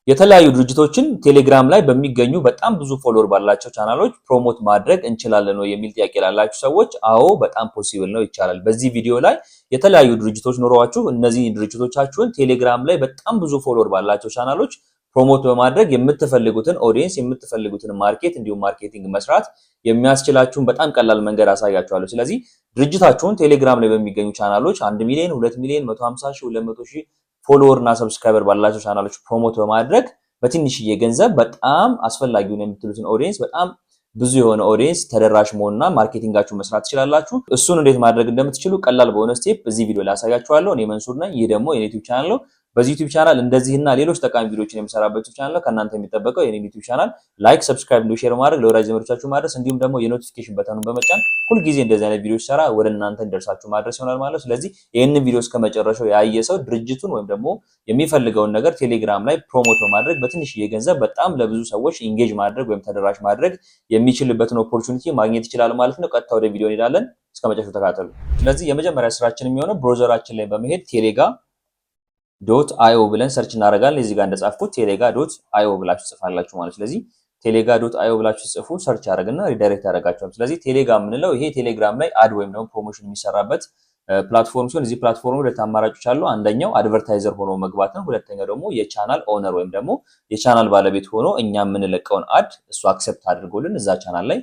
የተለያዩ ድርጅቶችን ቴሌግራም ላይ በሚገኙ በጣም ብዙ ፎሎወር ባላቸው ቻናሎች ፕሮሞት ማድረግ እንችላለን ነው የሚል ጥያቄ ላላችሁ ሰዎች፣ አዎ በጣም ፖሲብል ነው፣ ይቻላል። በዚህ ቪዲዮ ላይ የተለያዩ ድርጅቶች ኖረዋችሁ እነዚህ ድርጅቶቻችሁን ቴሌግራም ላይ በጣም ብዙ ፎሎወር ባላቸው ቻናሎች ፕሮሞት በማድረግ የምትፈልጉትን ኦዲየንስ የምትፈልጉትን ማርኬት እንዲሁም ማርኬቲንግ መስራት የሚያስችላችሁን በጣም ቀላል መንገድ አሳያችኋለሁ። ስለዚህ ድርጅታችሁን ቴሌግራም ላይ በሚገኙ ቻናሎች 1 ሚሊዮን፣ 2 ሚሊዮን፣ 150 ሺህ፣ 200 ሺህ ፎሎወር እና ሰብስክራይበር ባላቸው ቻናሎች ፕሮሞት በማድረግ በትንሽዬ ገንዘብ በጣም አስፈላጊውን የምትሉትን ኦዲየንስ በጣም ብዙ የሆነ ኦዲየንስ ተደራሽ መሆንና ማርኬቲንጋችሁን መስራት ትችላላችሁ። እሱን እንዴት ማድረግ እንደምትችሉ ቀላል በሆነ ስቴፕ በዚህ ቪዲዮ ላይ አሳያችኋለሁ። እኔ መንሱር ነኝ። ይህ ደግሞ የኔ ዩቲዩብ ቻናል ነው። በዚህ ዩቲዩብ ቻናል እንደዚህና ሌሎች ጠቃሚ ቪዲዮዎችን የምሰራበት ዩቲዩብ ቻናል ነው። ከእናንተ የሚጠበቀው የኔ ዩቲዩብ ቻናል ላይክ፣ ሰብስክራይብ፣ እንዲሁ ሼር ማድረግ ለወዳጅ ዘመዶቻችሁ ማድረስ እንዲሁም ደግሞ የኖቲፊኬሽን በተኑን በመጫን ሁልጊዜ እንደዚህ አይነት ቪዲዮዎች ሰራ ወደ እናንተ እንዲደርሳችሁ ማድረስ ይሆናል ማለት ነው። ስለዚህ ይህንን ቪዲዮ እስከመጨረሻው ያየ ሰው ድርጅቱን ወይም ደግሞ የሚፈልገውን ነገር ቴሌግራም ላይ ፕሮሞት በማድረግ በትንሽዬ ገንዘብ በጣም ለብዙ ሰዎች ኢንጌጅ ማድረግ ወይም ተደራሽ ማድረግ የሚችልበትን ኦፖርቹኒቲ ማግኘት ይችላል ማለት ነው። ቀጥታ ወደ ቪዲዮ እንሄዳለን። እስከመጨረሻው ተከታተሉ። ስለዚህ የመጀመሪያ ስራችን የሚሆነው ብሮዘራችን ላይ በመሄድ ቴሌጋ.io ብለን ሰርች እናደርጋለን። እዚህ ጋር እንደጻፍኩት ቴሌጋ.io ብላችሁ ጽፋላችሁ ማለት። ስለዚህ ቴሌጋ.io ብላችሁ ጽፉ፣ ሰርች ያደርግና ሪዳይሬክት ያደርጋችኋል። ስለዚህ ቴሌጋ የምንለው ይሄ ቴሌግራም ላይ አድ ወይም ደግሞ ፕሮሞሽን የሚሰራበት ፕላትፎርም ሲሆን እዚህ ፕላትፎርም ሁለት አማራጮች አሉ። አንደኛው አድቨርታይዘር ሆኖ መግባት ነው። ሁለተኛው ደግሞ የቻናል ኦነር ወይም ደግሞ የቻናል ባለቤት ሆኖ እኛ የምንለቀውን አድ እሱ አክሰፕት አድርጎልን እዛ ቻናል ላይ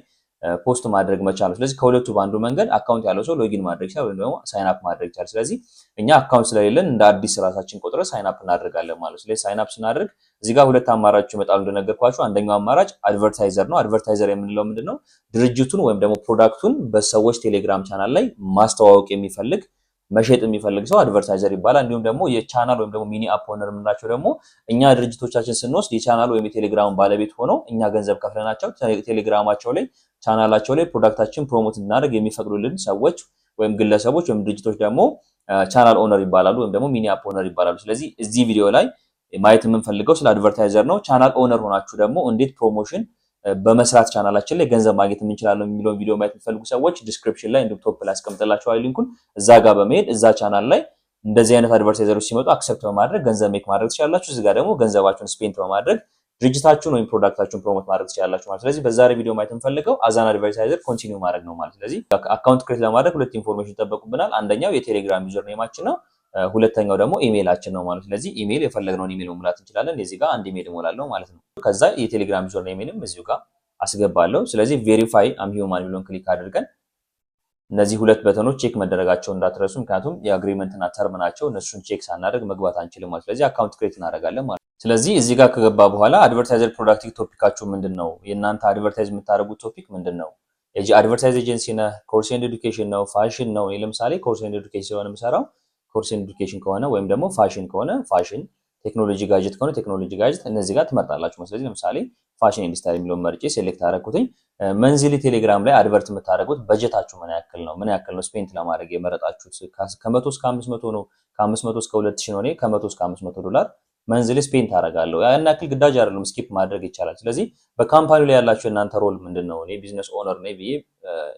ፖስት ማድረግ መቻል። ስለዚህ ከሁለቱ በአንዱ መንገድ አካውንት ያለው ሰው ሎጊን ማድረግ ይችላል ወይም ደግሞ ሳይን አፕ ማድረግ ይችላል። ስለዚህ እኛ አካውንት ስለሌለን እንደ አዲስ ራሳችን ቆጥረን ሳይን አፕ እናደርጋለን ማለት ነው። ስለዚህ ሳይን አፕ ስናደርግ እዚህ ጋር ሁለት አማራጮች ይመጣሉ እንደነገርኳችሁ። አንደኛው አማራጭ አድቨርታይዘር ነው። አድቨርታይዘር የምንለው ምንድነው? ድርጅቱን ወይም ደግሞ ፕሮዳክቱን በሰዎች ቴሌግራም ቻናል ላይ ማስተዋወቅ የሚፈልግ መሸጥ የሚፈልግ ሰው አድቨርታይዘር ይባላል። እንዲሁም ደግሞ የቻናል ወይም ደግሞ ሚኒ አፕ ኦነር የምንላቸው ደግሞ እኛ ድርጅቶቻችን ስንወስድ የቻናል ወይም የቴሌግራም ባለቤት ሆነው እኛ ገንዘብ ከፍለናቸው ቴሌግራማቸው ላይ ቻናላቸው ላይ ፕሮዳክታችን ፕሮሞት እንድናደርግ የሚፈቅዱልን ሰዎች ወይም ግለሰቦች ወይም ድርጅቶች ደግሞ ቻናል ኦነር ይባላሉ ወይም ደግሞ ሚኒ አፕ ኦነር ይባላሉ። ስለዚህ እዚህ ቪዲዮ ላይ ማየት የምንፈልገው ስለ አድቨርታይዘር ነው። ቻናል ኦነር ሆናችሁ ደግሞ እንዴት ፕሮሞሽን በመስራት ቻናላችን ላይ ገንዘብ ማግኘት እንችላለን የሚለውን ቪዲዮ ማየት የምትፈልጉ ሰዎች ዲስክሪፕሽን ላይ እንዲሁም ቶፕ ላይ አስቀምጥላችኋለሁ ሊንኩን። እዛ ጋር በመሄድ እዛ ቻናል ላይ እንደዚህ አይነት አድቨርታይዘሮች ሲመጡ አክሰፕት በማድረግ ገንዘብ ሜክ ማድረግ ትችላላችሁ። እዚህ ጋር ደግሞ ገንዘባችሁን ስፔንድ በማድረግ ድርጅታችሁን ወይም ፕሮዳክታችሁን ፕሮሞት ማድረግ ትችላላችሁ ማለት። ስለዚህ በዛሬ ቪዲዮ ማየት የምፈልገው አዛን አድቨርታይዘር ኮንቲኒው ማድረግ ነው ማለት። ስለዚህ አካውንት ክሬት ለማድረግ ሁለት ኢንፎርሜሽን ይጠበቁብናል። አንደኛው የቴሌግራም ዩዘር ኔማችን ነው። ሁለተኛው ደግሞ ኢሜይላችን ነው ማለት። ስለዚህ ኢሜይል የፈለግነውን ኢሜይል መሙላት እንችላለን። እዚህ ጋር አንድ ኢሜይል እሞላለሁ ማለት ነው። ከዛ የቴሌግራም ዩዘር ኔሜንም እዚሁ ጋር አስገባለሁ። ስለዚህ ቬሪፋይ አም ሂውማን ብሎን ክሊክ አድርገን እነዚህ ሁለት በተኖች ቼክ መደረጋቸው እንዳትረሱ፣ ምክንያቱም የአግሪመንት እና ተርም ናቸው። እነሱን ቼክ ሳናደርግ መግባት አንችልም ማለት። ስለዚህ አካውንት ክሬት እናደርጋለን ማለት። ስለዚህ እዚህ ጋር ከገባ በኋላ አድቨርታይዘር ፕሮዳክቲቭ ቶፒካችሁ ምንድነው? የእናንተ አድቨርታይዝ የምታደርጉት ቶፒክ ምንድነው? አድቨርታይዝ ኤጀንሲ ነህ? ኮርስ ኤንድ ኤዱኬሽን ነው? ፋሽን ነው? ለምሳሌ ኮርስ ኤንድ ኤዱኬሽን ስለሆነ የምሰራው ኮርስ ኤንድ ኤዱኬሽን ከሆነ ወይም ደግሞ ፋሽን ከሆነ ፋሽን፣ ቴክኖሎጂ ጋጀት ከሆነ ቴክኖሎጂ ጋጀት፣ እነዚህ ጋር ትመርጣላችሁ። ስለዚህ ለምሳሌ ፋሽን ኤንድ ስታይል የሚለውን መርጬ ሴሌክት አደረኩትኝ። መንዝሊ ቴሌግራም ላይ አድቨርት የምታደርጉት በጀታችሁ ምን ያክል ነው? ምን ያክል ነው ስፔንት ለማድረግ የመረጣችሁት? ከ100 እስከ 500 ነው? ከ500 እስከ 2000 ነው? እኔ ከ100 እስከ 500 ዶላር መንዝሊ ስፔንት አደርጋለሁ። ያን ያክል ግዳጅ አይደለም፣ ስኪፕ ማድረግ ይቻላል። ስለዚህ በካምፓኒው ላይ ያላችሁ እናንተ ሮል ምንድነው? እኔ ቢዝነስ ኦነር ነኝ ብዬ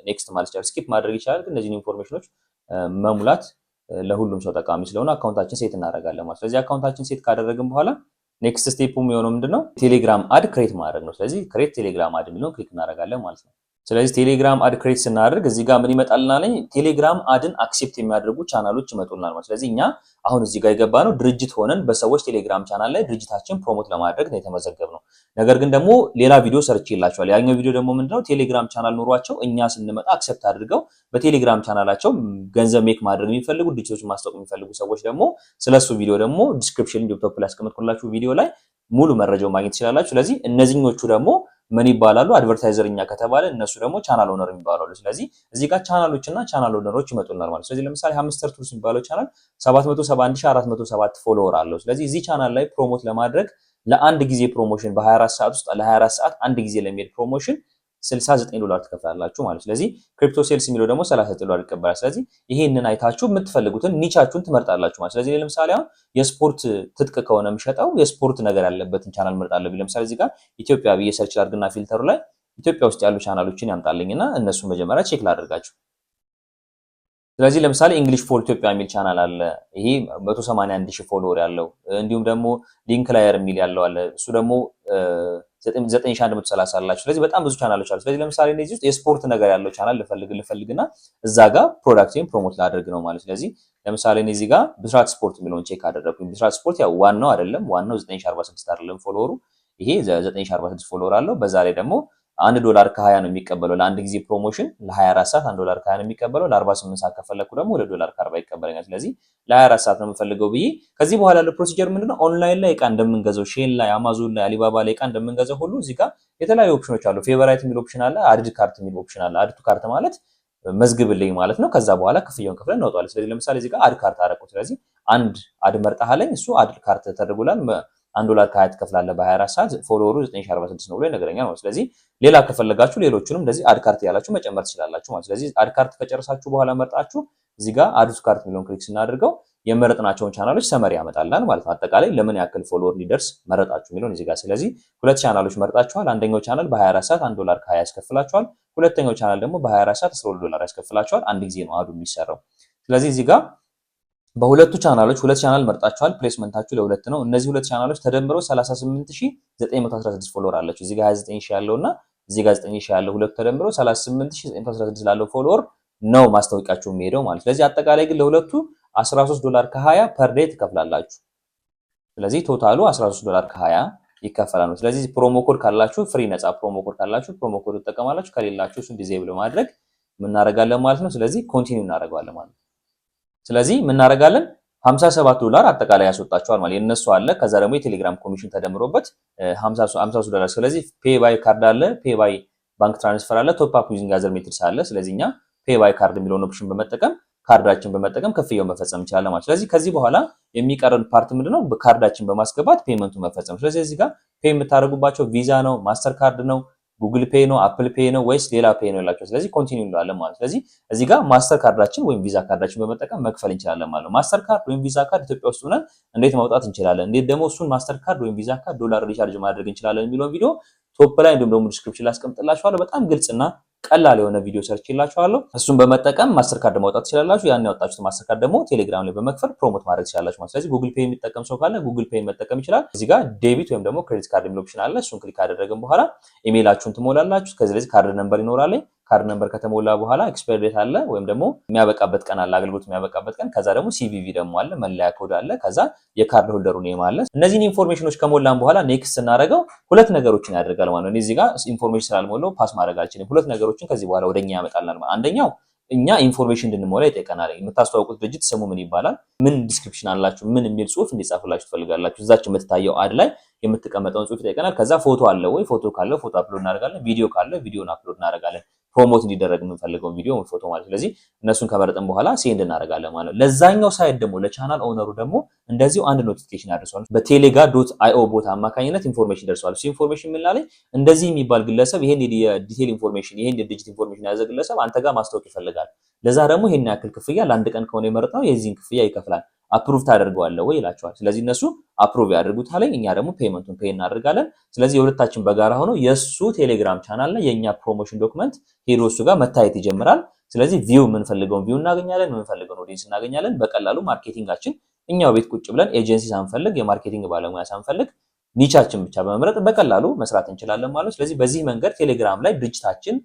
ኔክስት ማለት ይቻላል። ስኪፕ ማድረግ ይቻላል። ግን እነዚህን ኢንፎርሜሽኖች መሙላት ለሁሉም ሰው ጠቃሚ ስለሆነ አካውንታችን ሴት እናደርጋለን ማለት። ስለዚህ አካውንታችን ሴት ካደረግን በኋላ ኔክስት ስቴፕ የሚሆነው ምንድነው? ቴሌግራም አድ ክሬት ማድረግ ነው። ስለዚህ ክሬት ቴሌግራም አድ የሚለውን ክሊክ እናደርጋለን ማለት ነው። ስለዚህ ቴሌግራም አድ ክሬት ስናደርግ እዚህ ጋር ምን ይመጣልናል? ቴሌግራም አድን አክሴፕት የሚያደርጉ ቻናሎች ይመጡልናል ማለት። ስለዚህ እኛ አሁን እዚህ ጋር የገባነው ድርጅት ሆነን በሰዎች ቴሌግራም ቻናል ላይ ድርጅታችን ፕሮሞት ለማድረግ ነው የተመዘገብነው። ነገር ግን ደግሞ ሌላ ቪዲዮ ሰርች ይላቸዋል። ያኛው ቪዲዮ ደግሞ ምንድነው? ቴሌግራም ቻናል ኑሯቸው እኛ ስንመጣ አክሴፕት አድርገው በቴሌግራም ቻናላቸው ገንዘብ ሜክ ማድረግ የሚፈልጉ ድርጅቶች ማስታወቅ የሚፈልጉ ሰዎች ደግሞ ስለሱ ቪዲዮ ደግሞ ዲስክሪፕሽን ቶፕ ላይ አስቀምጥኩላችሁ ቪዲዮ ላይ ሙሉ መረጃው ማግኘት ትችላላችሁ። ስለዚህ እነዚህኞቹ ደግሞ ምን ይባላሉ? አድቨርታይዘርኛ ከተባለ እነሱ ደግሞ ቻናል ኦነር ይባላሉ። ስለዚህ እዚህ ጋር ቻናሎችና ቻናል ኦነሮች ይመጡናል ማለት። ስለዚህ ለምሳሌ ሃምስተር ቱልስ የሚባለው ቻናል 771407 ፎሎወር አለው። ስለዚህ እዚህ ቻናል ላይ ፕሮሞት ለማድረግ ለአንድ ጊዜ ፕሮሞሽን በ24 ሰዓት ውስጥ ለ24 ሰዓት አንድ ጊዜ ለሚሄድ ፕሮሞሽን $69 ትከፍላላችሁ ማለት። ስለዚህ ክሪፕቶ ሴልስ የሚለው ደግሞ $39 ይቀበላል። ስለዚህ ይሄንን አይታችሁ የምትፈልጉትን ኒቻችሁን ትመርጣላችሁ ማለት። ስለዚህ ለምሳሌ አሁን የስፖርት ትጥቅ ከሆነ የምሸጠው የስፖርት ነገር ያለበትን ቻናል መርጣለሁ። ለምሳሌ እዚህ ጋር ኢትዮጵያ ብዬ ሰርች ላድርግና ፊልተሩ ላይ ኢትዮጵያ ውስጥ ያሉ ቻናሎችን ያምጣልኝና እነሱን መጀመሪያ ቼክ ላድርጋችሁ። ስለዚህ ለምሳሌ እንግሊሽ ፎር ኢትዮጵያ የሚል ቻናል አለ። ይሄ 181,000 ፎሎወር ያለው እንዲሁም ደግሞ ሊንክ ላየር የሚል ያለው አለ። እሱ ደግሞ 9130 አላችሁ። ስለዚህ በጣም ብዙ ቻናሎች አሉ። ስለዚህ ለምሳሌ እነዚህ ውስጥ የስፖርት ነገር ያለው ቻናል ልፈልግና እዛ ጋር ፕሮዳክቴን ፕሮሞት ላደርግ ነው ማለት። ስለዚህ ለምሳሌ እዚህ ጋር ብስራት ስፖርት የሚለውን ቼክ አደረግኩኝ። ብስራት ስፖርት ያው ዋናው አይደለም፣ ዋናው 9046 አይደለም ፎሎወሩ። ይሄ 9046 ፎሎወር አለው። በዛ ላይ ደግሞ $1 ከ20 ነው የሚቀበለው ለአንድ ጊዜ ፕሮሞሽን። ለ24 ሰዓት $1 ከ20 ነው የሚቀበለው። ለ48 ሰዓት ከፈለኩ ደግሞ $2 ከ40 ይቀበለኛል። ስለዚህ ለ24 ሰዓት ነው የምፈልገው ብዬ ከዚህ በኋላ ያለው ፕሮሲጀር ምንድነው? ኦንላይን ላይ እቃ እንደምንገዛው ሼን ላይ፣ አማዞን ላይ፣ አሊባባ ላይ እቃ እንደምንገዛው ሁሉ እዚህ ጋር የተለያዩ ኦፕሽኖች አሉ። ፌቨራይት የሚል ኦፕሽን አለ። አድ ቱ ካርት የሚል ኦፕሽን አለ። አድ ቱ ካርት ማለት መዝግብልኝ ማለት ነው። ከዛ በኋላ ክፍያውን ከፍለን እናወጣለን። ስለዚህ ለምሳሌ እዚህ ጋር አድ ካርት አደረኩት። ስለዚህ አንድ አድ መርጣለኝ እሱ አድ ካርት ተደርጎላል። $1 ከ20 ትከፍላለህ በ24 ሰዓት ፎሎወሩ 9046 ነው ብሎ ይነግረኛል ማለት። ስለዚህ ሌላ ከፈለጋችሁ ሌሎቹንም እንደዚህ አድ ካርት ያላችሁ መጨመር ትችላላችሁ ማለት። ስለዚህ አድ ካርት ከጨረሳችሁ በኋላ መርጣችሁ እዚህ ጋር አድ ቱ ካርት የሚለውን ክሊክ ስናደርገው የመረጥናቸውን ቻናሎች ሰመሪ ያመጣላል ማለት ነው። አጠቃላይ ለምን ያክል ፎሎወር እንዲደርስ መረጣችሁ የሚለውን እዚህ ጋር። ስለዚህ ሁለት ቻናሎች መርጣችኋል። አንደኛው ቻናል በ24 ሰዓት $1 ከ20 ያስከፍላችኋል። ሁለተኛው ቻናል ደግሞ በ24 ሰዓት $12 ያስከፍላችኋል። አንድ ጊዜ ነው አዱ የሚሰራው። ስለዚህ እዚህ ጋር በሁለቱ ቻናሎች ሁለት ቻናል መርጣችኋል። ፕሌስመንታችሁ ለሁለት ነው። እነዚህ ሁለት ቻናሎች ተደምረው 38916 ፎሎወር አላችሁ። እዚህ ጋር 29000 ያለውና እዚህ ጋር 9000 ያለው ሁለቱ ተደምረው 38916 ላለው ፎሎወር ነው ማስታወቂያችሁ የሚሄደው ማለት። ስለዚህ አጠቃላይ ግን ለሁለቱ $13 ከ20 ፐር ዴይ ትከፍላላችሁ። ስለዚህ ቶታሉ $13 ከ20 ይከፈላል። ስለዚህ ፕሮሞ ኮድ ካላችሁ ፍሪ ነፃ ፕሮሞ ኮድ ካላችሁ ፕሮሞ ኮድ ትጠቀማላችሁ። ከሌላችሁ እሱን ዲዜብል ማድረግ ምን እናደርጋለን ማለት ነው። ስለዚህ ኮንቲኒው እናደርጋለን ማለት ነው። ስለዚህ ምን እናደርጋለን $57 አጠቃላይ ያስወጣቸዋል ማለት የነሱ አለ። ከዛ ደግሞ የቴሌግራም ኮሚሽን ተደምሮበት $53። ስለዚህ ፔይ ባይ ካርድ አለ፣ ፔይ ባይ ባንክ ትራንስፈር አለ፣ ቶፕ አፕ ዩዚንግ አዘር ሜትድስ አለ። ስለዚህ እኛ ፔይ ባይ ካርድ የሚለውን ኦፕሽን በመጠቀም ካርዳችን በመጠቀም ክፍያውን መፈጸም እንችላለን ማለት። ስለዚህ ከዚህ በኋላ የሚቀረን ፓርት ምንድነው? ካርዳችን በማስገባት ፔመንቱ መፈጸም። ስለዚህ እዚህ ጋር ፔይ የምታደርጉባቸው ቪዛ ነው፣ ማስተር ካርድ ነው፣ ጉግል ፔይ ነው፣ አፕል ፔይ ነው ወይስ ሌላ ፔይ ነው ያላችሁ። ስለዚህ ኮንቲኒው እንላለን ማለት። ስለዚህ እዚህ ጋር ማስተር ካርዳችን ወይም ቪዛ ካርዳችን በመጠቀም መክፈል እንችላለን ማለት ነው። ማስተር ካርድ ወይም ቪዛ ካርድ ኢትዮጵያ ውስጥ ሆነን እንዴት ማውጣት እንችላለን፣ እንዴት ደግሞ እሱን ማስተር ካርድ ወይም ቪዛ ካርድ ዶላር ሪቻርጅ ማድረግ እንችላለን የሚለውን ቪዲዮ ቶፕ ላይ እንዲሁም ደግሞ ዲስክሪፕሽን ላይ አስቀምጥላችኋለሁ። በጣም ግልጽና ቀላል የሆነ ቪዲዮ ሰርችላችኋለሁ። እሱን በመጠቀም ማስተር ካርድ ማውጣት ትችላላችሁ። ያን ያወጣችሁት ማስተር ካርድ ደግሞ ቴሌግራም ላይ በመክፈል ፕሮሞት ማድረግ ትችላላችሁ ማለት። ስለዚህ ጉግል ፔይ የሚጠቀም ሰው ካለ ጉግል ፔይ መጠቀም ይችላል። እዚህ ጋር ዴቢት ወይም ደግሞ ክሬዲት ካርድ የሚል ኦፕሽን አለ። እሱን ክሊክ ካደረግን በኋላ ኢሜይላችሁን ትሞላላችሁ። ከዚህ ካርድ ነምበር ይኖራል። ካርድ ነምበር ከተሞላ በኋላ ኤክስፓየር ዴት አለ ወይም ደግሞ የሚያበቃበት ቀን አለ፣ አገልግሎት የሚያበቃበት ቀን። ከዛ ደግሞ ሲቪቪ ደግሞ አለ፣ መለያ ኮድ አለ። ከዛ የካርድ ሆልደሩ ኔም አለ። እነዚህን ኢንፎርሜሽኖች ከሞላን በኋላ ኔክስት ስናደርገው ሁለት ነገሮችን ያደርጋል ማለት ነው። እዚህ ጋር ኢንፎርሜሽን ስላልሞላው ፓስ ማድረግ አልችልም። ሁለት ነገሮችን ከዚህ በኋላ ወደኛ ያመጣልናል ማለት። አንደኛው እኛ ኢንፎርሜሽን እንድንሞላ ይጠይቀናል። የምታስተዋውቁት ድርጅት ስሙ ምን ይባላል፣ ምን ዲስክሪፕሽን አላችሁ፣ ምን የሚል ጽሁፍ እንዲጻፍላችሁ ትፈልጋላችሁ። እዛች የምትታየው አድ ላይ የምትቀመጠውን ጽሁፍ ይጠይቀናል። ከዛ ፎቶ አለ ወይ፣ ፎቶ ካለ ፎቶ አፕሎድ እናደርጋለን። ቪዲዮ ካለ ቪዲዮን አፕሎድ እናደርጋለን። ፕሮሞት እንዲደረግ የምንፈልገውን ቪዲዮ ፎቶ ማለት። ስለዚህ እነሱን ከመረጥን በኋላ ሴንድ እናደርጋለን ማለት ነው። ለዛኛው ሳይት ደግሞ ለቻናል ኦነሩ ደግሞ እንደዚሁ አንድ ኖቲፊኬሽን ያደርሰዋል። በቴሌጋ.io ቦት አማካኝነት ኢንፎርሜሽን ደርሰዋል። እሱ ኢንፎርሜሽን ምን ላይ እንደዚህ የሚባል ግለሰብ ይሄን የዲቴል ኢንፎርሜሽን ይሄን የዲጂት ኢንፎርሜሽን ያዘ ግለሰብ አንተ ጋር ማስታወቅ ይፈልጋል። ለዛ ደግሞ ይሄን ያክል ክፍያ ለአንድ ቀን ከሆነ የመረጠው የዚህን ክፍያ ይከፍላል። አፕሩቭ ታደርገዋለህ ወይ ይላቸዋል። ስለዚህ እነሱ አፕሩቭ ያደርጉታል፣ እኛ ደግሞ ፔመንቱን ፔይ እናደርጋለን። ስለዚህ የሁለታችን በጋራ ሆኖ የሱ ቴሌግራም ቻናል ላይ የኛ ፕሮሞሽን ዶክመንት ሄዶ እሱ ጋር መታየት ይጀምራል። ስለዚህ ቪው የምንፈልገውን ቪው እናገኛለን፣ የምንፈልገውን ኦዲየንስ እናገኛለን። በቀላሉ ማርኬቲንጋችን እኛው ቤት ቁጭ ብለን ኤጀንሲ ሳንፈልግ የማርኬቲንግ ባለሙያ ሳንፈልግ ኒቻችን ብቻ በመምረጥ በቀላሉ መስራት እንችላለን ማለት። ስለዚህ በዚህ መንገድ ቴሌግራም ላይ ድርጅታችን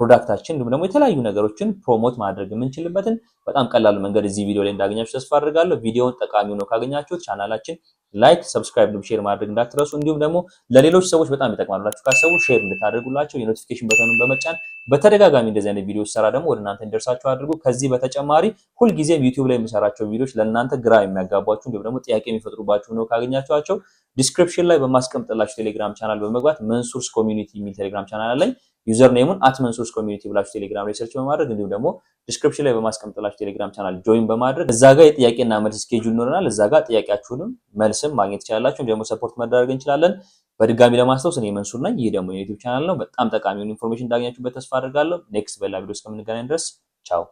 ፕሮዳክታችን እንዲሁም ደግሞ የተለያዩ ነገሮችን ፕሮሞት ማድረግ የምንችልበትን በጣም ቀላል መንገድ እዚህ ቪዲዮ ላይ እንዳገኛችሁ ተስፋ አድርጋለሁ። ቪዲዮውን ጠቃሚ ነው ካገኛችሁት ቻናላችን ላይክ፣ ሰብስክራይብ፣ ሼር ማድረግ እንዳትረሱ። እንዲሁም ደግሞ ለሌሎች ሰዎች በጣም ይጠቅማሉላችሁ ካሰቡ ሼር እንድታደርጉላቸው የኖቲፊኬሽን በተኑን በመጫን በተደጋጋሚ እንደዚህ አይነት ቪዲዮ ሰራ ደግሞ ወደ እናንተ እንዲደርሳችሁ አድርጉ። ከዚህ በተጨማሪ ሁልጊዜም ዩቲዩብ ላይ የምሰራቸው ቪዲዮዎች ለእናንተ ግራ የሚያጋቧችሁ እንዲሁም ደግሞ ጥያቄ የሚፈጥሩባችሁ ነው ካገኛችኋቸው ዲስክሪፕሽን ላይ በማስቀምጥላችሁ ቴሌግራም ቻናል በመግባት መንሱርስ ኮሚኒቲ የሚል ቴሌግራም ቻናል አለኝ። ዩዘር ኔሙን @መንሱርስ ኮሚኒቲ ብላችሁ ቴሌግራም ላይ ሰርች በማድረግ እንዲሁም ደግሞ ዲስክሪፕሽን ላይ በማስቀምጥላችሁ ቴሌግራም ቻናል ጆይን በማድረግ እዛ ጋር የጥያቄና መልስ ስኬጁል ይኖረናል። እዛ ጋር ጥያቄያችሁንም መልስም ማግኘት ትችላላችሁ። እንዲሁም ደግሞ ሰፖርት መደረግ እንችላለን። በድጋሚ ለማስታወስ እኔ መንሱር ነኝ። ይህ ደግሞ የዩቲዩብ ቻናል ነው። በጣም ጠቃሚ ኢንፎርሜሽን እንዳገኛችሁበት ተስፋ አድርጋለሁ። ኔክስት በሌላ ቪዲዮ እስከምንገናኝ ድረስ ቻው።